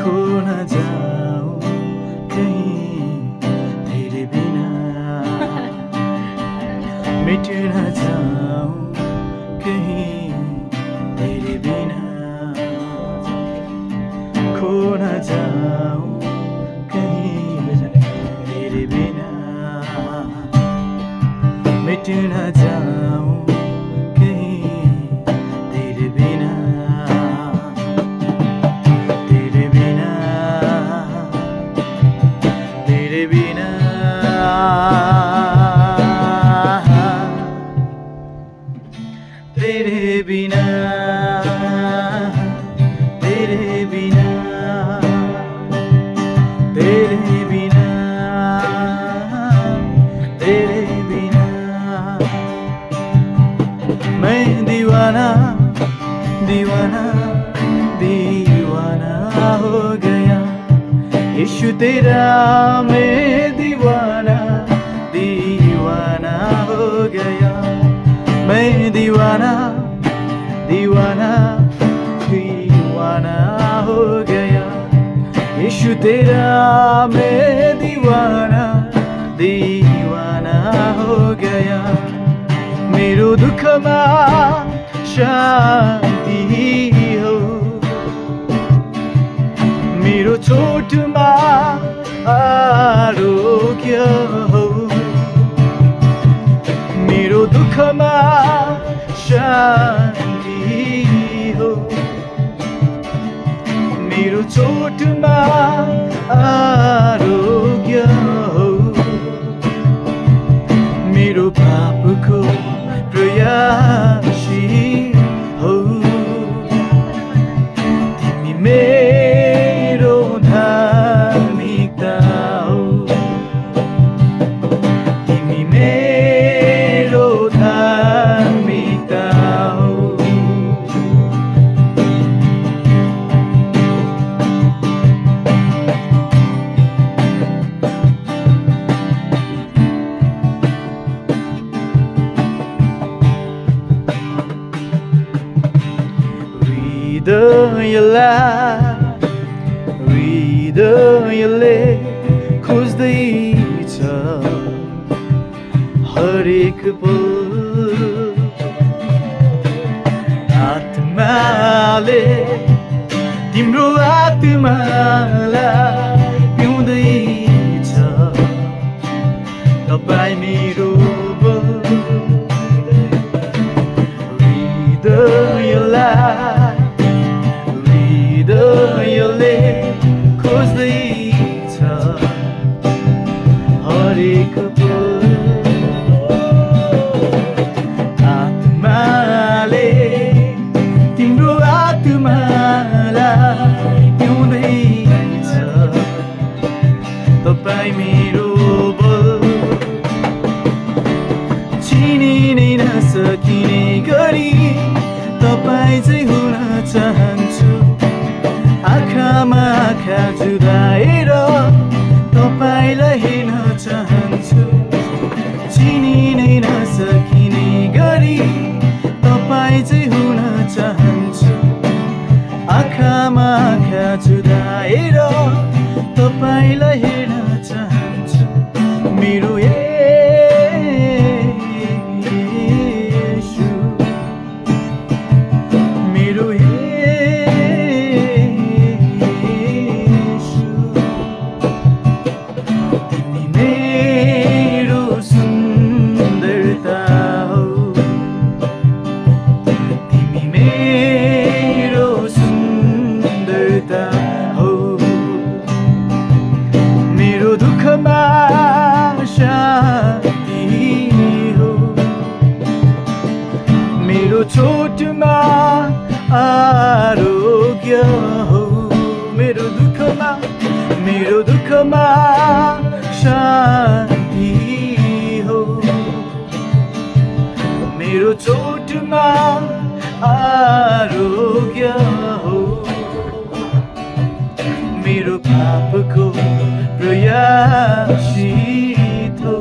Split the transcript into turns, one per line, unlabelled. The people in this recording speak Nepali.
खो न जाऊं कहीं तेरे बिना, मिट न जाऊं कहीं तेरे बिना, खो न जाऊं कहीं तेरे बिना, मिट न जाऊं कहीं तेरे बिना, तेरे बिना, तेरे बिना, तेरे बिना, तेरे बिना, तेरे बिना, तेरे बिना, मैं दीवाना दीवाना दीवाना हो गया, इश्क तेरा मैं दीवाना दीवाना हो गया, मैं दीवाना दीवाना दीवाना हो गया, इश्क तेरा मैं दीवाना दीवाना हो गया, मेरो दुःखमा शान्ति हो, मेरो चोटमा आरोग्य हो, मेरो दुःखमा शान्ति हो, मेरो चोटमा आरोग्य हो, मेरो पापको प्रयासी हो, तिमी मेरो धार्मिकता हो, तिमी मेरो धार्मिकता हो, हृदयले खोज्दैछ हरेक पल, आत्माले तिम्रो आत्मालाई पिउँदैछ, तपाईँ मेरो हृदयले खोज्दैछ हरेक पल, आत्माले तिम्रो आत्मालाई पिउँदैछ, तपाईँ मेरो बल, चिनिनै नसकिने गरी तपाईँ चाहिँ हुन चाहन्छु, आँखामा आँखा जुदाएर तपाईँलाई हेर्न चाहन्छु, चिनिनै नसकिने गरी तपाईँ चाहिँ हुन चाहन्छु, आँखामा आँखा जुदाएर तपाईँलाई हेर्न चाहन्छु, मेरो येशू, मेरो येशू, तिमी मेरो सुन्दरता हो, तिमी मेरो सुन्दरता हो, मेरो दुःखमा शान्ति हो, मेरो चोटमा आरोग्य हो, मेरो दुःखमा शान्ति हो, मेरो चोटमा आरोग्य हो, मेरो पापको प्रयासित हो।